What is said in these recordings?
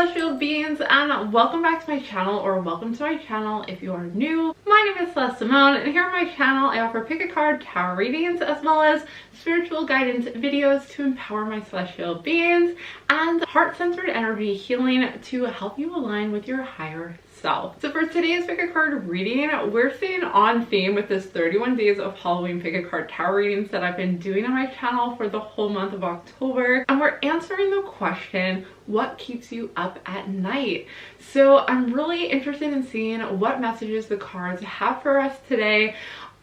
celestial beings, and welcome back to my channel, or welcome to my channel if you are new. My name is Celeste Simone, and here on my channel I offer pick a card tarot readings as well as spiritual guidance videos to empower my celestial beings and heart-centered energy healing to help you align with your higher self. So for today's pick a card reading, we're staying on theme with this 31 days of Halloween pick a card tarot readings that I've been doing on my channel for the whole month of October, and we're answering the question, what keeps you up at night? So I'm really interested in seeing what messages the cards have for us today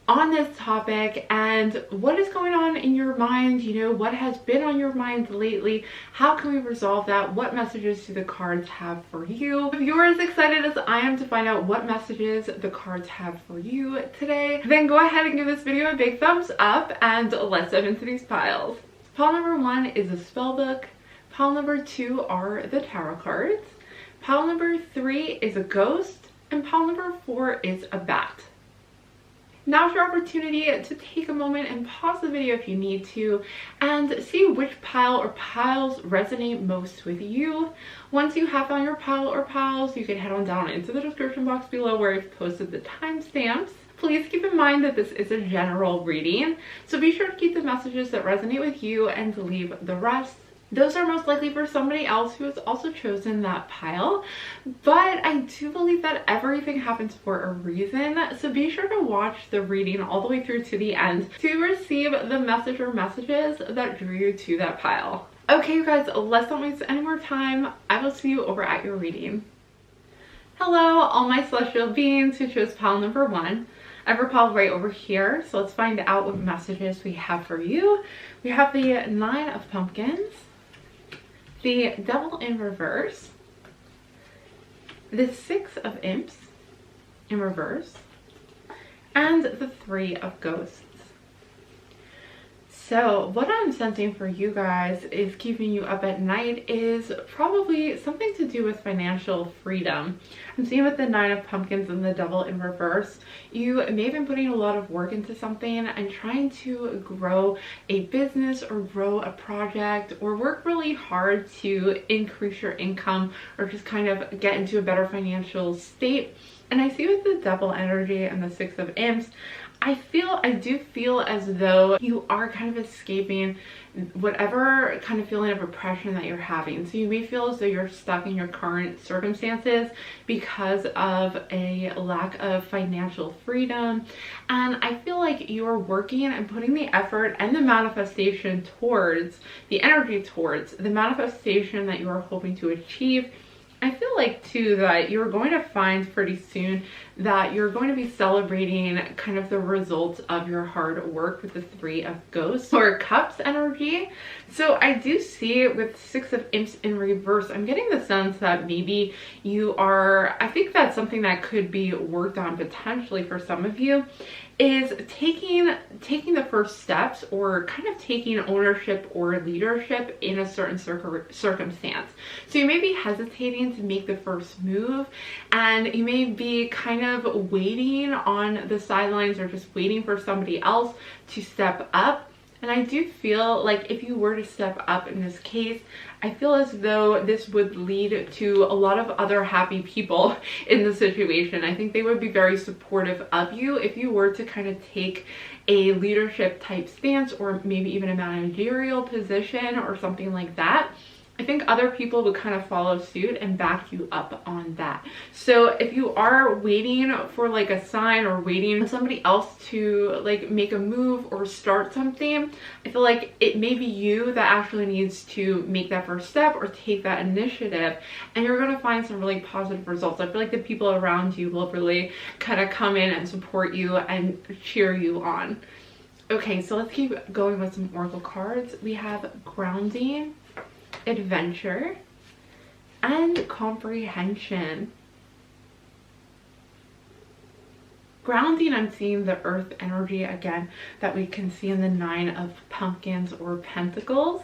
on this topic and what is going on in your mind. You know, what has been on your mind lately? How can we resolve that? What messages do the cards have for you? If you're as excited as I am to find out what messages the cards have for you today, then go ahead and give this video a big thumbs up and let's dive into these piles. Pile number 1 is a spell book. Pile number 2 are the tarot cards. Pile number 3 is a ghost, and pile number 4 is a bat. Now's your opportunity to take a moment and pause the video if you need to and see which pile or piles resonate most with you. Once you have found your pile or piles, you can head on down into the description box below where I've posted the timestamps. Please keep in mind that this is a general reading, so be sure to keep the messages that resonate with you and leave the rest. Those are most likely for somebody else who has also chosen that pile, but I do believe that everything happens for a reason, so be sure to watch the reading all the way through to the end to receive the message or messages that drew you to that pile. Okay, you guys, let's not waste any more time. I will see you over at your reading. Hello, all my celestial beings who chose pile number 1. I have a pile right over here, so let's find out what messages we have for you. We have the 9 of Pumpkins, the Devil in reverse, the 6 of Imps in reverse, and the 3 of Ghosts. So what I'm sensing for you guys is keeping you up at night is probably something to do with financial freedom. I'm seeing with the 9 of Pumpkins and the Devil in reverse, you may have been putting a lot of work into something and trying to grow a business or grow a project or work really hard to increase your income or just kind of get into a better financial state. And I see with the Devil energy and the 6 of Imps, I do feel as though you are kind of escaping whatever kind of feeling of oppression that you're having. So you may feel as though you're stuck in your current circumstances because of a lack of financial freedom. And I feel like you're working and putting the effort and the manifestation towards, the energy towards the manifestation that you are hoping to achieve. I feel like too that you're going to find pretty soon that you're going to be celebrating kind of the results of your hard work with the 3 of Ghosts or Cups energy. So I do see with 6 of Imps in reverse, I'm getting the sense that maybe you are, I think that's something that could be worked on potentially for some of you, is taking the first steps or kind of taking ownership or leadership in a certain circumstance. So you may be hesitating to make the first move, and you may be kind of waiting on the sidelines or just waiting for somebody else to step up. And I do feel like if you were to step up in this case, I feel as though this would lead to a lot of other happy people in the situation. I think they would be very supportive of you if you were to kind of take a leadership type stance or maybe even a managerial position or something like that. I think other people would kind of follow suit and back you up on that. So if you are waiting for like a sign or waiting for somebody else to like make a move or start something, I feel like it may be you that actually needs to make that first step or take that initiative, and you're going to find some really positive results. I feel like the people around you will really kind of come in and support you and cheer you on. Okay, so let's keep going with some oracle cards. We have Grounding, Adventure, and Comprehension. Grounding, I'm seeing the earth energy again that we can see in the 9 of Pumpkins or Pentacles.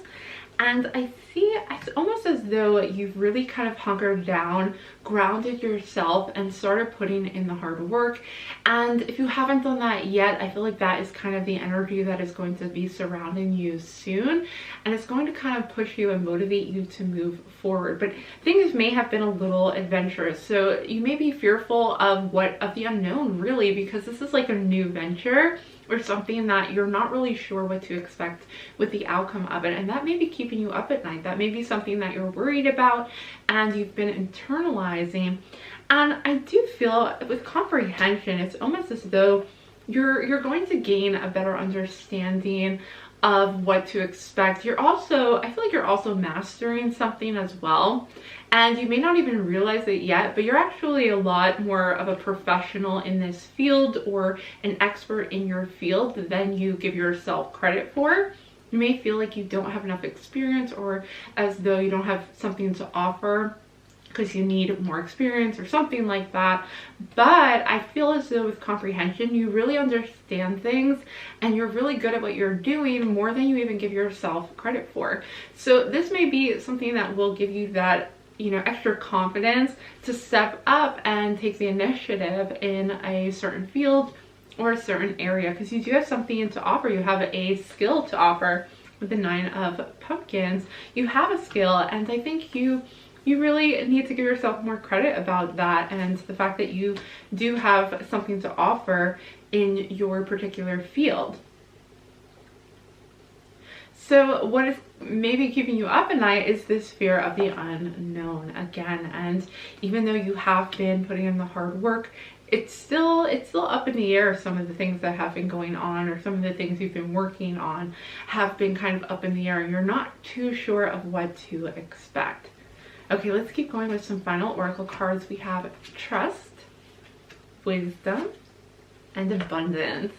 And I see it's almost as though you've really kind of hunkered down, grounded yourself, and started putting in the hard work. And if you haven't done that yet, I feel like that is kind of the energy that is going to be surrounding you soon. And it's going to kind of push you and motivate you to move forward. But things may have been a little adventurous. So you may be fearful of the unknown, really, because this is like a new venture or something that you're not really sure what to expect with the outcome of it. And that may be keeping you up at night. That may be something that you're worried about and you've been internalizing. And I do feel with comprehension, it's almost as though you're going to gain a better understanding of what to expect. I feel like you're also mastering something as well. And you may not even realize it yet, but you're actually a lot more of a professional in this field or an expert in your field than you give yourself credit for. You may feel like you don't have enough experience or as though you don't have something to offer because you need more experience or something like that. But I feel as though with comprehension, you really understand things and you're really good at what you're doing more than you even give yourself credit for. So this may be something that will give you that, you know, extra confidence to step up and take the initiative in a certain field or a certain area, because you do have something to offer. You have a skill to offer with the 9 of Pumpkins. You have a skill, and I think you really need to give yourself more credit about that and the fact that you do have something to offer in your particular field. So what is maybe keeping you up at night is this fear of the unknown again. And even though you have been putting in the hard work, it's still up in the air. Some of the things that have been going on or some of the things you've been working on have been kind of up in the air and you're not too sure of what to expect. Okay, let's keep going with some final oracle cards. We have trust, wisdom, and abundance.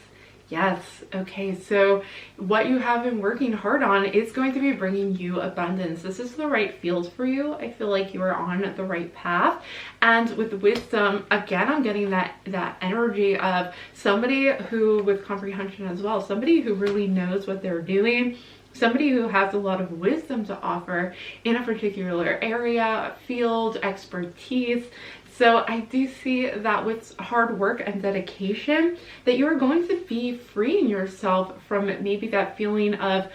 Yes, okay, so what you have been working hard on is going to be bringing you abundance. This is the right field for you. I feel like you are on the right path. And with wisdom, again, I'm getting that energy of somebody who, with comprehension as well, somebody who really knows what they're doing, somebody who has a lot of wisdom to offer in a particular area, field, expertise. So I do see that with hard work and dedication that you're going to be freeing yourself from maybe that feeling of,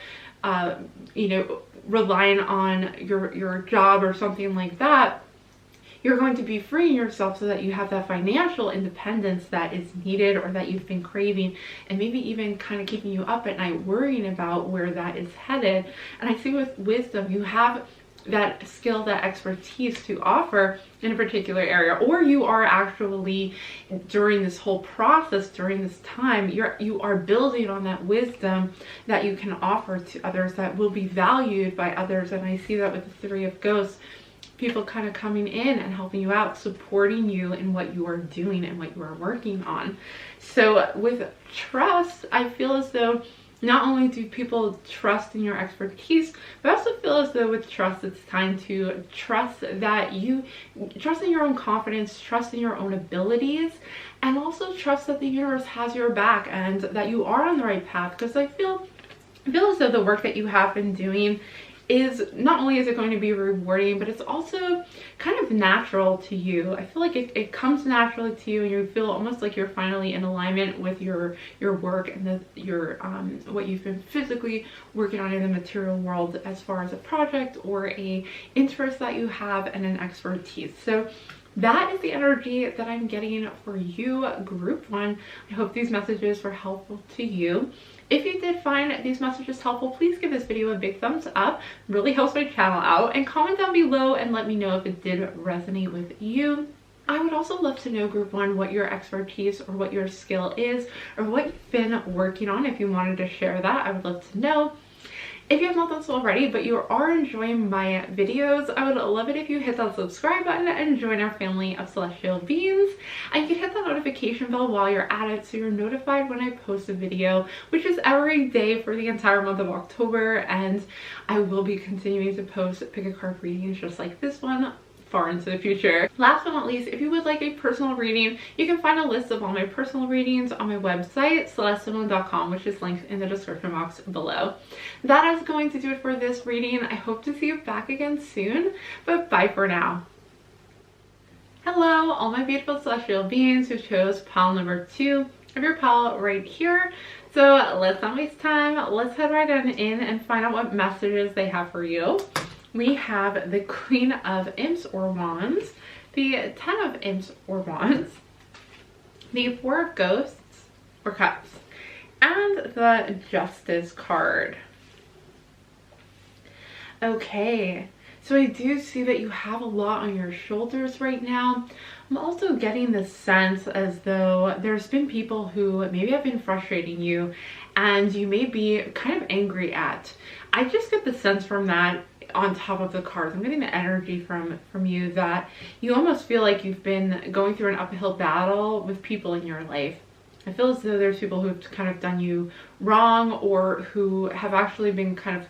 you know, relying on your job or something like that. You're going to be freeing yourself so that you have that financial independence that is needed or that you've been craving, and maybe even kind of keeping you up at night worrying about where that is headed. And I see with wisdom, you have that skill, that expertise to offer in a particular area, or you are actually, during this whole process, during this time, you are building on that wisdom that you can offer to others that will be valued by others. And I see that with the 3 of Ghosts, people kind of coming in and helping you out, supporting you in what you are doing and what you are working on. So with trust, I feel as though not only do people trust in your expertise, but I also feel as though with trust, it's time to trust that you trust in your own confidence, trust in your own abilities, and also trust that the universe has your back and that you are on the right path. Because I feel as though the work that you have been doing is not only is it going to be rewarding, but it's also kind of natural to you. I feel like it comes naturally to you, and you feel almost like you're finally in alignment with your work and your what you've been physically working on in the material world as far as a project or a interest that you have and an expertise. So that is the energy that I'm getting for you, group 1. I hope these messages were helpful to you. If you did find these messages helpful, please give this video a big thumbs up. It really helps my channel out. And comment down below and let me know if it did resonate with you. I would also love to know, group 1, what your expertise or what your skill is, or what you've been working on. If you wanted to share that, I would love to know. If you have not done so already, but you are enjoying my videos, I would love it if you hit that subscribe button and join our family of celestial beings. And you can hit that notification bell while you're at it so you're notified when I post a video, which is every day for the entire month of October. And I will be continuing to post pick a card readings just like this one far into the future. Last but not least, if you would like a personal reading, you can find a list of all my personal readings on my website, celestemoon.com, which is linked in the description box below. That is going to do it for this reading. I hope to see you back again soon, but bye for now. Hello, all my beautiful celestial beings who chose pile number 2 of your pile right here. So let's not waste time. Let's head right on in and find out what messages they have for you. We have the Queen of Imps or Wands, the 10 of Imps or Wands, the 4 of Ghosts or Cups, and the Justice card. Okay, so I do see that you have a lot on your shoulders right now. I'm also getting the sense as though there's been people who maybe have been frustrating you and you may be kind of angry at. I just get the sense from that on top of the cards. I'm getting the energy from you that you almost feel like you've been going through an uphill battle with people in your life. I feel as though there's people who've kind of done you wrong or who have actually been kind of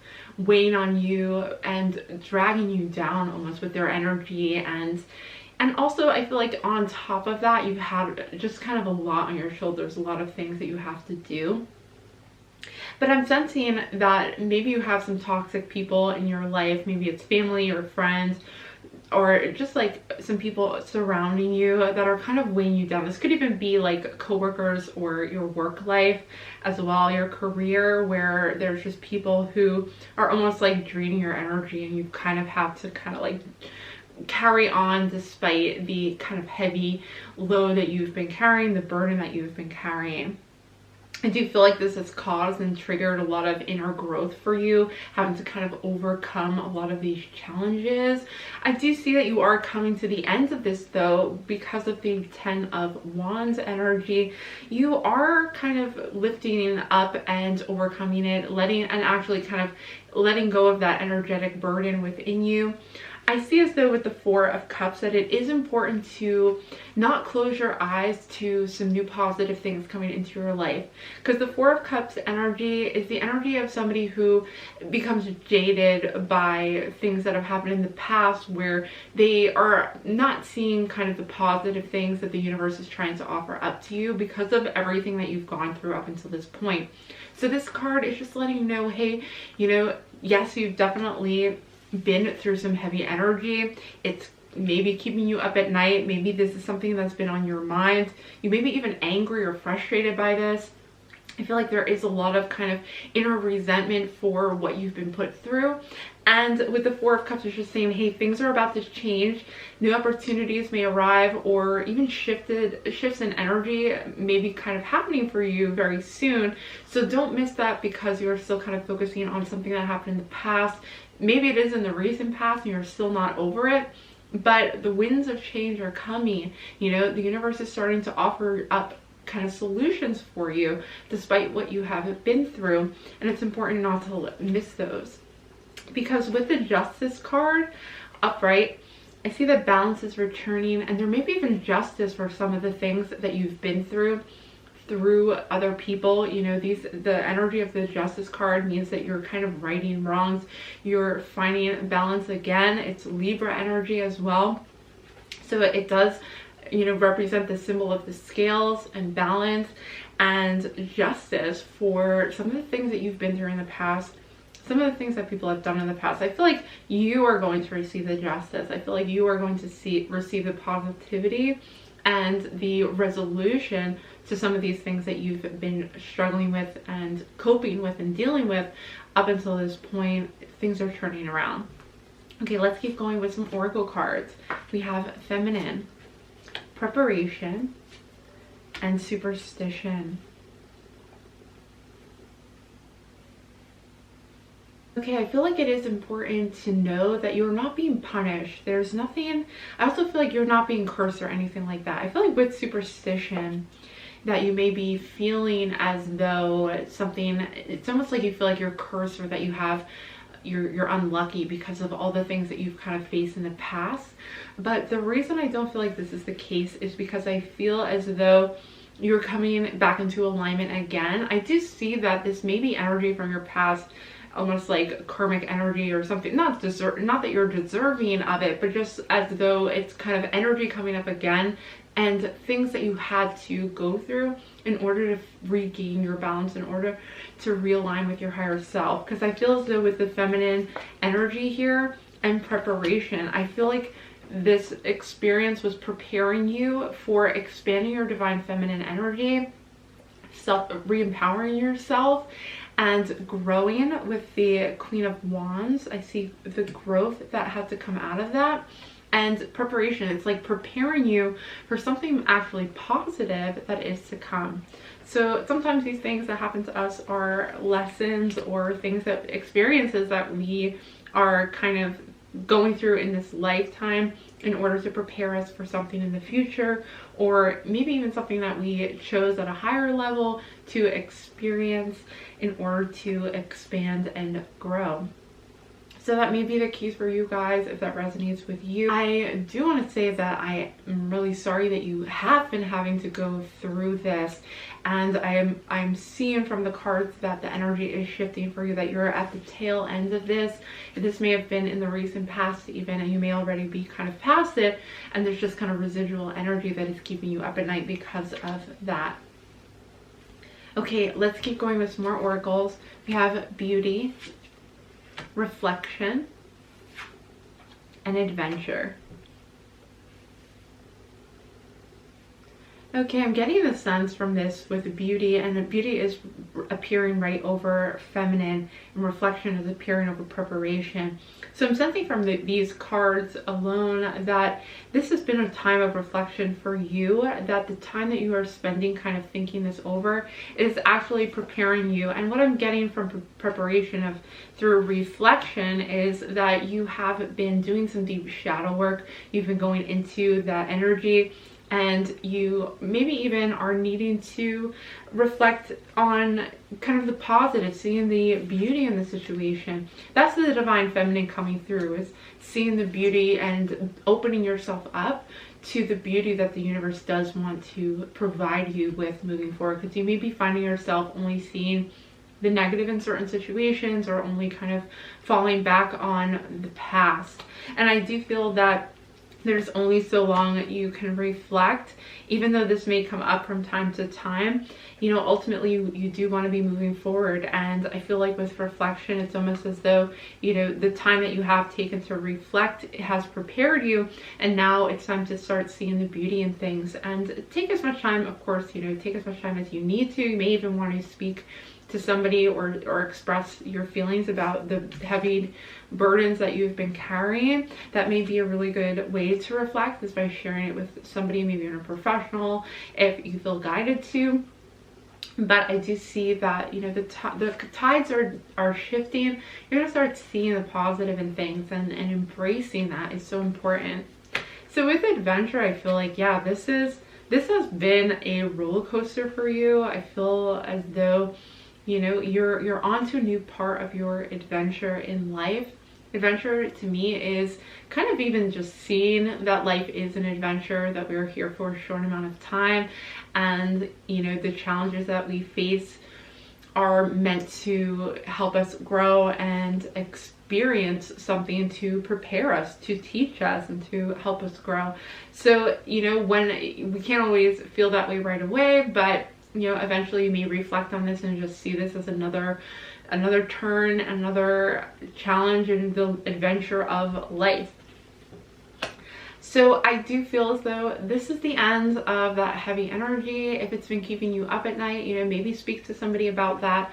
weighing on you and dragging you down almost with their energy. And also I feel like on top of that, you've had just kind of a lot on your shoulders, a lot of things that you have to do. But I'm sensing that maybe you have some toxic people in your life. Maybe it's family or friends or just like some people surrounding you that are kind of weighing you down. This could even be like coworkers or your work life as well, your career, where there's just people who are almost like draining your energy and you kind of have to kind of like carry on despite the kind of heavy load that you've been carrying, the burden that you've been carrying. I do feel like this has caused and triggered a lot of inner growth for you, having to kind of overcome a lot of these challenges. I do see that you are coming to the end of this though, because of the 10 of Wands energy. You are kind of lifting up and overcoming it, actually kind of letting go of that energetic burden within you. I see as though with the 4 of Cups that it is important to not close your eyes to some new positive things coming into your life, because the 4 of Cups energy is the energy of somebody who becomes jaded by things that have happened in the past, where they are not seeing kind of the positive things that the universe is trying to offer up to you because of everything that you've gone through up until this point. So this card is just letting you know, hey, you know, yes, you've definitely been through some heavy energy. It's maybe keeping you up at night. Maybe this is something that's been on your mind. You may be even angry or frustrated by this. I feel like there is a lot of kind of inner resentment for what you've been put through. And with the 4 of Cups, it's just saying, hey, things are about to change. New opportunities may arrive, or even shifts in energy may be kind of happening for you very soon. So don't miss that because you're still kind of focusing on something that happened in the past. Maybe it is in the recent past and you're still not over it, but the winds of change are coming. You know, the universe is starting to offer up kind of solutions for you despite what you have been through, and it's important not to miss those. Because with the Justice card upright, I see that balance is returning, and there may be even justice for some of the things that you've been through other people. You know, the energy of the Justice card means that you're kind of righting wrongs, you're finding balance again. It's Libra energy as well, so it does, you know, represent the symbol of the scales and balance and justice for some of the things that you've been through in the past, some of the things that people have done in the past. I feel like you are going to receive the justice. I feel like you are going to receive the positivity and the resolution to some of these things that you've been struggling with and coping with and dealing with up until this point. Things are turning around. Okay, let's keep going with some oracle cards. We have Feminine, Preparation, and Superstition. Okay, I feel like it is important to know that you're not being punished. There's nothing, I also feel like you're not being cursed or anything like that. I feel like with superstition that you may be feeling as though it's almost like you feel like you're cursed, or that you're unlucky because of all the things that you've kind of faced in the past. But the reason I don't feel like this is the case is because I feel as though you're coming back into alignment again. I do see that this may be energy from your past almost like karmic energy or something. Not that you're deserving of it, but just as though it's kind of energy coming up again, and things that you had to go through in order to regain your balance, in order to realign with your higher self. Because I feel as though with the feminine energy here and preparation, I feel like this experience was preparing you for expanding your divine feminine energy, re-empowering yourself, and growing with the Queen of Wands. I see the growth that had to come out of that. And preparation, it's like preparing you for something actually positive that is to come. So sometimes these things that happen to us are lessons or experiences that we are kind of going through in this lifetime in order to prepare us for something in the future, or maybe even something that we chose at a higher level to experience in order to expand and grow. So that may be the case for you guys if that resonates with you. I do want to say that I am really sorry that you have been having to go through this, and I'm seeing from the cards that the energy is shifting for you, that you're at the tail end of this. This may have been in the recent past even, and you may already be kind of past it, and there's just kind of residual energy that is keeping you up at night because of that. Okay, let's keep going with some more oracles. We have beauty, reflection, and adventure. Okay, I'm getting the sense from this with beauty, and the beauty is appearing right over feminine, and reflection is appearing over preparation. So I'm sensing from these cards alone that this has been a time of reflection for you, that the time that you are spending kind of thinking this over is actually preparing you. And what I'm getting from preparation through reflection is that you have been doing some deep shadow work. You've been going into that energy, and you maybe even are needing to reflect on kind of the positive, seeing the beauty in the situation. That's the divine feminine coming through, is seeing the beauty and opening yourself up to the beauty that the universe does want to provide you with moving forward. Because you may be finding yourself only seeing the negative in certain situations, or only kind of falling back on the past. And I do feel that there's only so long that you can reflect, even though this may come up from time to time. You know, ultimately you do want to be moving forward, and I feel like with reflection, it's almost as though, you know, the time that you have taken to reflect has prepared you, and now it's time to start seeing the beauty in things. And take as much time, of course, you know, take as much time as you need to. You may even want to speak to somebody or express your feelings about the heavy burdens that you've been carrying. That may be a really good way to reflect, is by sharing it with somebody, maybe even a professional, if you feel guided to. But I do see that, you know, the tides are shifting. You're gonna start seeing the positive in things, and embracing that is so important. So with adventure, I feel like, yeah, this has been a roller coaster for you. I feel as though, you know, you're on to a new part of your adventure in life. Adventure to me is kind of even just seeing that life is an adventure, that we're here for a short amount of time, and, you know, the challenges that we face are meant to help us grow and experience something to prepare us, to teach us, and to help us grow. So, you know, when we can't always feel that way right away, but, you know, eventually you may reflect on this and just see this as another turn, another challenge in the adventure of life. So I do feel as though this is the end of that heavy energy. If it's been keeping you up at night, you know, maybe speak to somebody about that,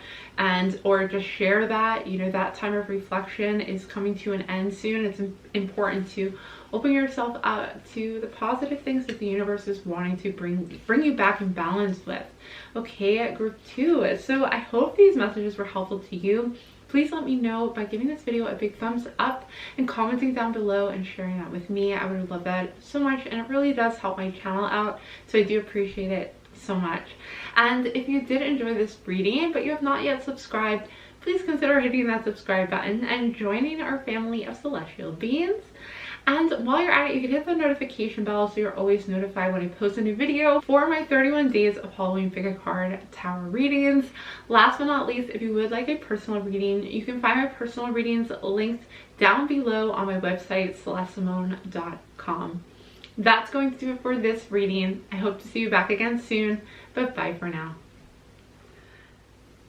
or just share that, you know, that time of reflection is coming to an end soon. It's important to open yourself up to the positive things that the universe is wanting to bring you back in balance with. Okay, group 2. So I hope these messages were helpful to you. Please let me know by giving this video a big thumbs up and commenting down below and sharing that with me. I would love that so much, and it really does help my channel out, so I do appreciate it so much. And if you did enjoy this reading but you have not yet subscribed, please consider hitting that subscribe button and joining our family of celestial beings. And while you're at it, you can hit the notification bell so you're always notified when I post a new video for my 31 days of Halloween figure card tarot readings. Last but not least, if you would like a personal reading, you can find my personal readings linked down below on my website, celestesimone.com. That's going to do it for this reading. I hope to see you back again soon, but bye for now.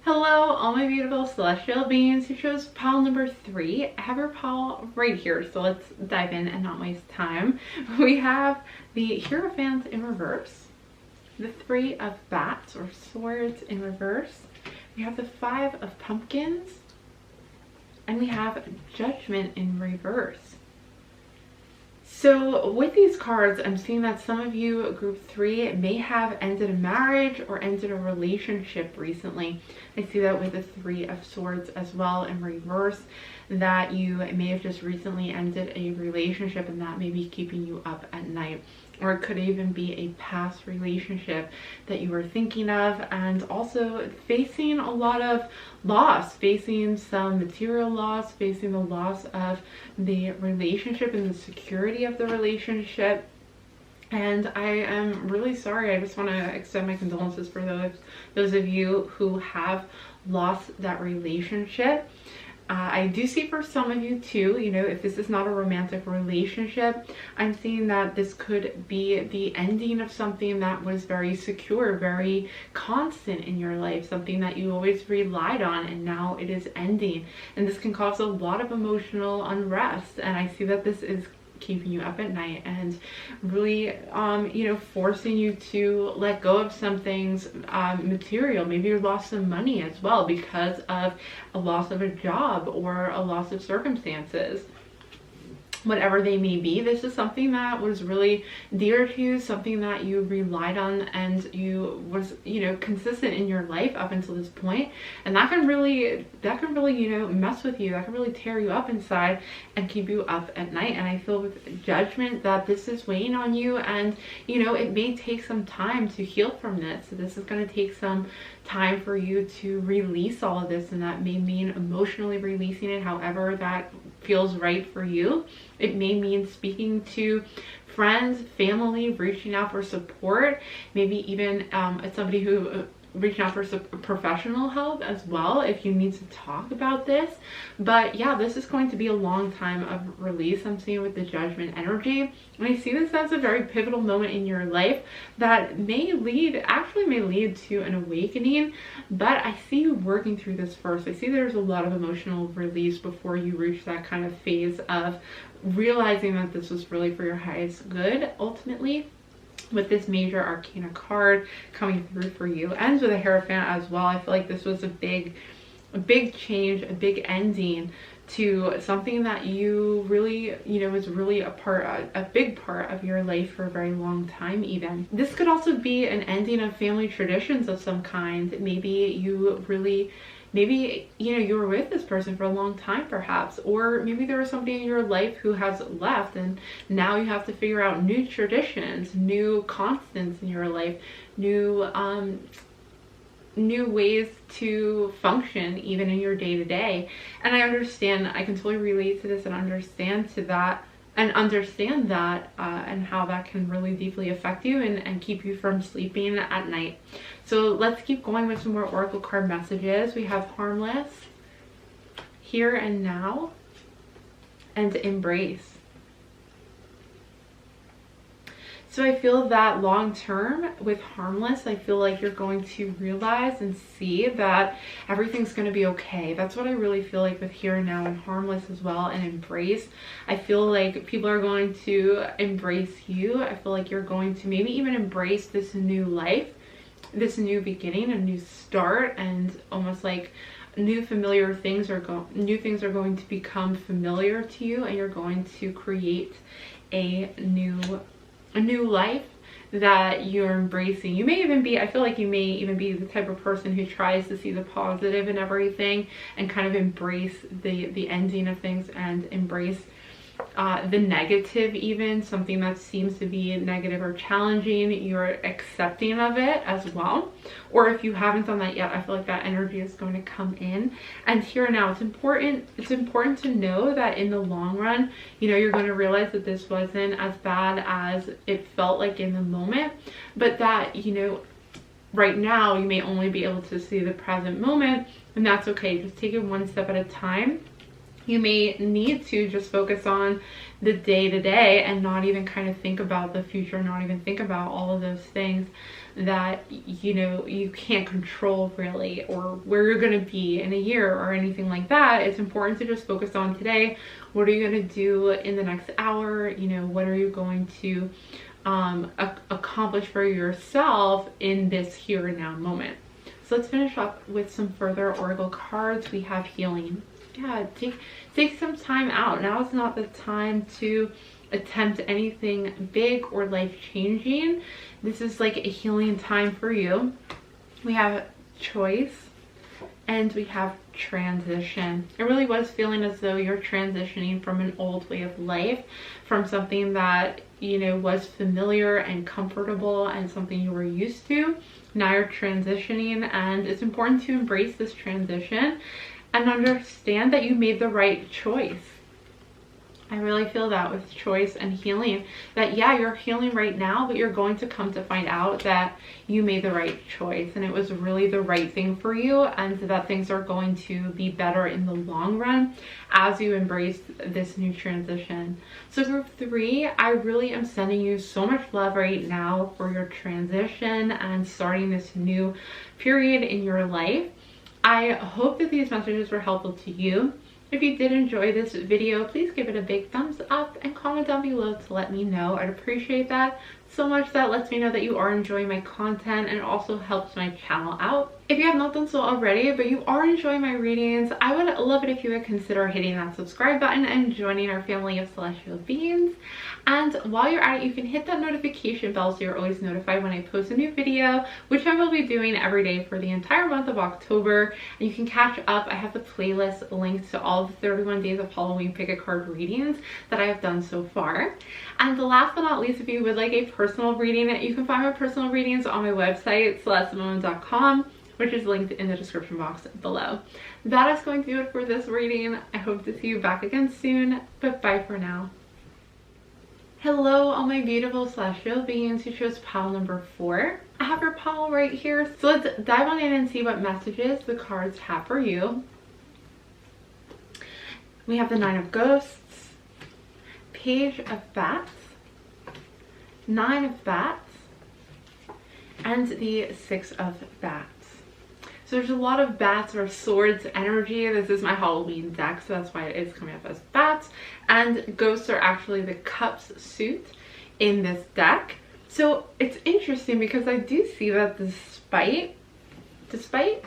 Hello, all my beautiful celestial beings who chose pile number 3. I have our pile right here, so let's dive in and not waste time. We have the Hierophant in reverse, the 3 of bats or swords in reverse, we have the 5 of pumpkins, and we have Judgment in reverse. So with these cards, I'm seeing that some of you, group 3, may have ended a marriage or ended a relationship recently. I see that with the 3 of swords as well in reverse, that you may have just recently ended a relationship and that may be keeping you up at night. Or it could even be a past relationship that you were thinking of, and also facing a lot of loss, facing some material loss, facing the loss of the relationship and the security of the relationship. And I am really sorry. I just want to extend my condolences for those of you who have lost that relationship. I do see for some of you too, you know, if this is not a romantic relationship, I'm seeing that this could be the ending of something that was very secure, very constant in your life, something that you always relied on, and now it is ending. And this can cause a lot of emotional unrest. And I see that this is keeping you up at night and really you know, forcing you to let go of some things material. Maybe you lost some money as well because of a loss of a job or a loss of circumstances. Whatever they may be, this is something that was really dear to you, something that you relied on and you was, you know, consistent in your life up until this point. And that can really, you know, mess with you. That can really tear you up inside and keep you up at night. And I feel with Judgment that this is weighing on you, and, you know, it may take some time to heal from this. So this is going to take some time for you to release all of this, and that may mean emotionally releasing it however that feels right for you. It may mean speaking to friends, family, reaching out for support, maybe even somebody who reaching out for professional help as well if you need to talk about this. But yeah, this is going to be a long time of release. I'm seeing with the Judgment energy, and I see this as a very pivotal moment in your life that may lead to an awakening. But I see you working through this first. I see there's a lot of emotional release before you reach that kind of phase of realizing that this was really for your highest good ultimately. With this Major Arcana card coming through for you, and with a Hierophant as well, I feel like this was a big change, a big ending to something that you really, you know, was really a big part of your life for a very long time even. This could also be an ending of family traditions of some kind. Maybe you really, maybe, you know, you were with this person for a long time perhaps, or maybe there was somebody in your life who has left and now you have to figure out new traditions, new constants in your life, new ways to function even in your day-to-day. And I understand, I can totally relate to this and understand that and how that can really deeply affect you and keep you from sleeping at night. So let's keep going with some more oracle card messages. We have Harmless, Here and Now, and Embrace. So I feel that long term with Harmless, I feel like you're going to realize and see that everything's going to be okay. That's what I really feel like with Here and Now and Harmless as well, and Embrace. I feel like people are going to embrace you. I feel like you're going to maybe even embrace this new life, this new beginning, a new start, and almost like new things are going to become familiar to you, and you're going to create a new life that you're embracing. You may even be, I feel like you may even be the type of person who tries to see the positive in everything and kind of embrace the ending of things and embrace the negative, even something that seems to be negative or challenging, you're accepting of it as well. Or if you haven't done that yet, I feel like that energy is going to come in. And here now, it's important to know that in the long run, you know, you're going to realize that this wasn't as bad as it felt like in the moment, but that, you know, right now you may only be able to see the present moment, and that's okay. Just take it one step at a time. You may need to just focus on the day-to-day and not even kind of think about the future, not even think about all of those things that, you know, you can't control really, or where you're going to be in a year or anything like that. It's important to just focus on today. What are you going to do in the next hour? You know, what are you going to accomplish for yourself in this here and now moment? So let's finish up with some further oracle cards. We have healing. Yeah, take some time out. Now is not the time to attempt anything big or life-changing. This is like a healing time for you. We have choice and we have transition. It really was feeling as though you're transitioning from an old way of life, from something that, you know, was familiar and comfortable and something you were used to. Now you're transitioning, and it's important to embrace this transition and understand that you made the right choice. I really feel that with choice and healing, that yeah, you're healing right now, but you're going to come to find out that you made the right choice and it was really the right thing for you, and that things are going to be better in the long run as you embrace this new transition. So group 3, I really am sending you so much love right now for your transition and starting this new period in your life. I hope that these messages were helpful to you. If you did enjoy this video, please give it a big thumbs up and comment down below to let me know. I'd appreciate that so much. That lets me know that you are enjoying my content, and it also helps my channel out. If you have not done so already, but you are enjoying my readings, I would love it if you would consider hitting that subscribe button and joining our family of celestial beings. And while you're at it, you can hit that notification bell so you're always notified when I post a new video, which I will be doing every day for the entire month of October. And you can catch up. I have the playlist linked to all the 31 days of Halloween pick a card readings that I have done so far. And the last but not least, if you would like a personal reading, you can find my personal readings on my website, celestemoment.com, which is linked in the description box below. That is going to do it for this reading. I hope to see you back again soon, but bye for now. Hello, all my beautiful celestial beings who chose pile number 4. I have your pile right here. So let's dive on in and see what messages the cards have for you. We have the 9 of Ghosts, Page of Bats, 9 of Bats, and the 6 of Bats. So there's a lot of bats or swords energy. This is my Halloween deck, so that's why it is coming up as bats. And ghosts are actually the cups suit in this deck. So it's interesting because I do see that despite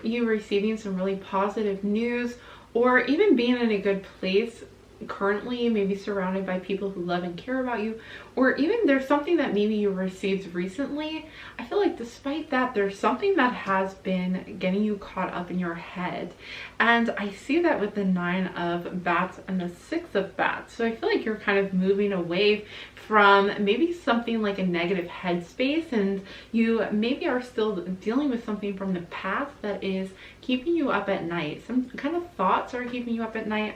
you receiving some really positive news, or even being in a good place currently, maybe surrounded by people who love and care about you, or even there's something that maybe you received recently, I feel like despite that, there's something that has been getting you caught up in your head. And I see that with the 9 of Bats and the 6 of Bats. So I feel like you're kind of moving away from maybe something like a negative headspace, and you maybe are still dealing with something from the past that is keeping you up at night. Some kind of thoughts are keeping you up at night,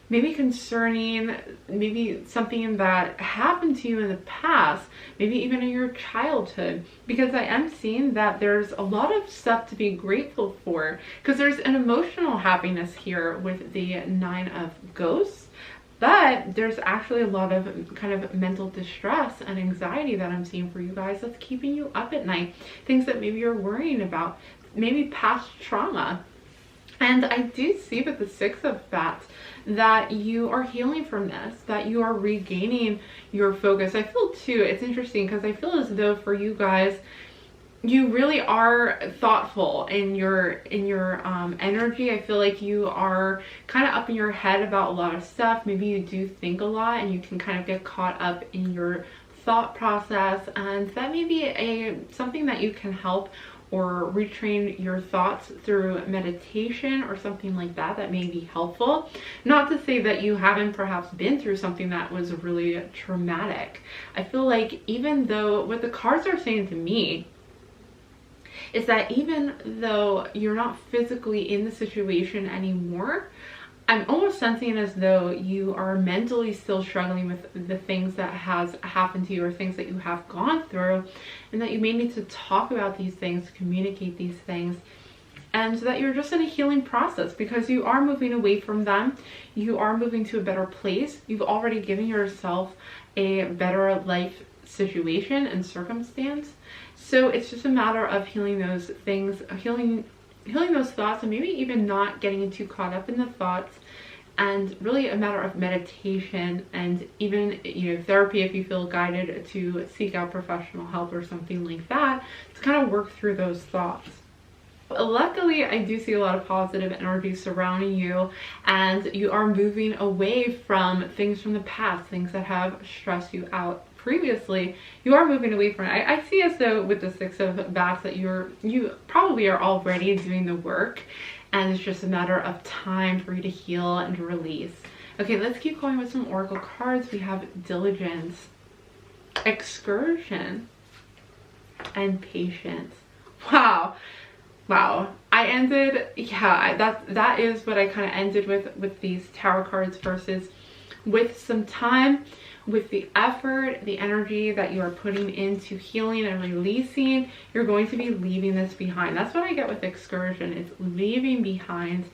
maybe concerning maybe something that happened to you in the past, maybe even in your childhood, because I am seeing that there's a lot of stuff to be grateful for, because there's an emotional happiness here with the 9 of Ghosts, but there's actually a lot of kind of mental distress and anxiety that I'm seeing for you guys that's keeping you up at night, things that maybe you're worrying about, maybe past trauma. And I do see with the 6 of Bats that you are healing from this, that you are regaining your focus. I feel too, it's interesting because I feel as though for you guys, you really are thoughtful in your energy. I feel like you are kind of up in your head about a lot of stuff. Maybe you do think a lot and you can kind of get caught up in your thought process, and that may be something that you can help or retrain your thoughts through meditation or something like that, that may be helpful. Not to say that you haven't perhaps been through something that was really traumatic. I feel like even though what the cards are saying to me is that even though you're not physically in the situation anymore, I'm almost sensing as though you are mentally still struggling with the things that has happened to you or things that you have gone through, and that you may need to talk about these things, communicate these things, and so that you're just in a healing process because you are moving away from them. You are moving to a better place. You've already given yourself a better life situation and circumstance. So it's just a matter of healing those things, healing those thoughts, and maybe even not getting too caught up in the thoughts, and really a matter of meditation and even, you know, therapy if you feel guided to seek out professional help or something like that to kind of work through those thoughts. Luckily, I do see a lot of positive energy surrounding you, and you are moving away from things from the past, things that have stressed you out previously. You are moving away from it. I see as though with the Six of Bats that you probably are already doing the work, and it's just a matter of time for you to heal and release. Okay, let's keep going with some oracle cards. We have diligence, excursion, and patience. Wow. I ended, that is what I kind of ended with these tarot cards, versus with some time, with the effort, the energy that you are putting into healing and releasing, you're going to be leaving this behind. That's what I get with excursion. It's leaving behind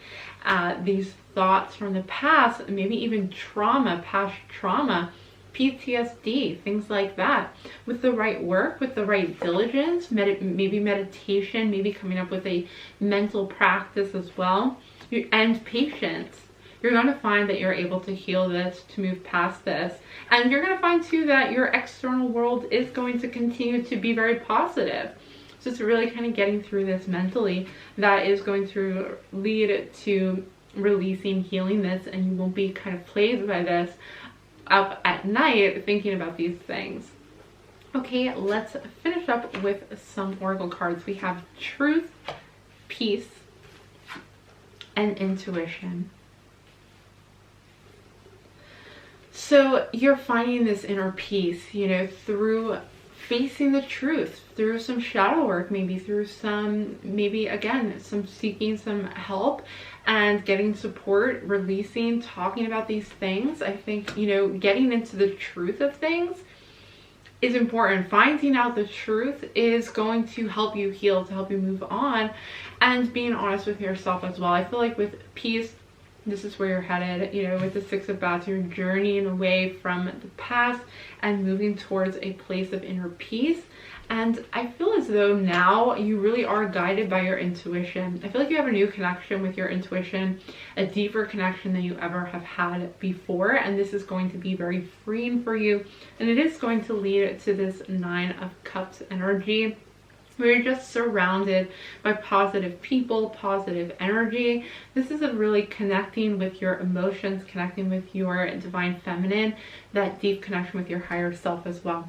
these thoughts from the past, maybe even trauma, past trauma, PTSD, things like that. With the right work, with the right diligence, maybe meditation, maybe coming up with a mental practice as well, and patience, you're going to find that you're able to heal this, to move past this. And you're going to find too that your external world is going to continue to be very positive. So it's really kind of getting through this mentally that is going to lead to releasing, healing this, and you won't be kind of plagued by this up at night thinking about these things. Okay, let's finish up with some oracle cards. We have truth, peace, and intuition. So you're finding this inner peace, you know, through facing the truth, through some shadow work, maybe through some seeking some help and getting support, releasing, talking about these things. I think, you know, getting into the truth of things is important. Finding out the truth is going to help you heal, to help you move on, and being honest with yourself as well. I feel like with peace, this is where you're headed, you know, with the Six of Bats, you're journeying away from the past and moving towards a place of inner peace. And I feel as though now you really are guided by your intuition. I feel like you have a new connection with your intuition, a deeper connection than you ever have had before. And this is going to be very freeing for you. And it is going to lead to this Nine of Cups energy, where you're just surrounded by positive people, positive energy. This is a really connecting with your emotions, connecting with your divine feminine, that deep connection with your higher self as well.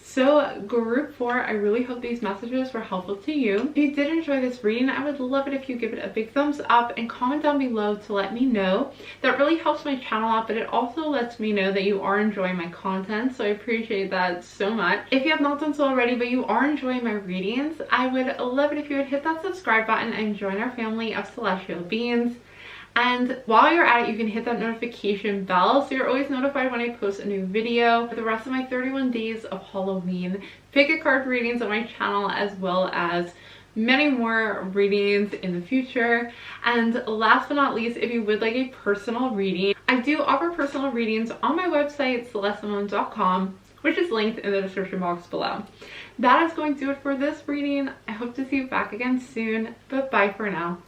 So group 4, I really hope these messages were helpful to you. If you did enjoy this reading, I would love it if you give it a big thumbs up and comment down below to let me know. That really helps my channel out, but it also lets me know that you are enjoying my content, so I appreciate that so much. If you have not done so already, but you are enjoying my readings, I would love it if you would hit that subscribe button and join our family of celestial beings. And while you're at it, you can hit that notification bell so you're always notified when I post a new video. For the rest of my 31 days of Halloween pick a card readings on my channel, as well as many more readings in the future. And last but not least, if you would like a personal reading, I do offer personal readings on my website, celestesimone.com, which is linked in the description box below. That is going to do it for this reading. I hope to see you back again soon, but bye for now.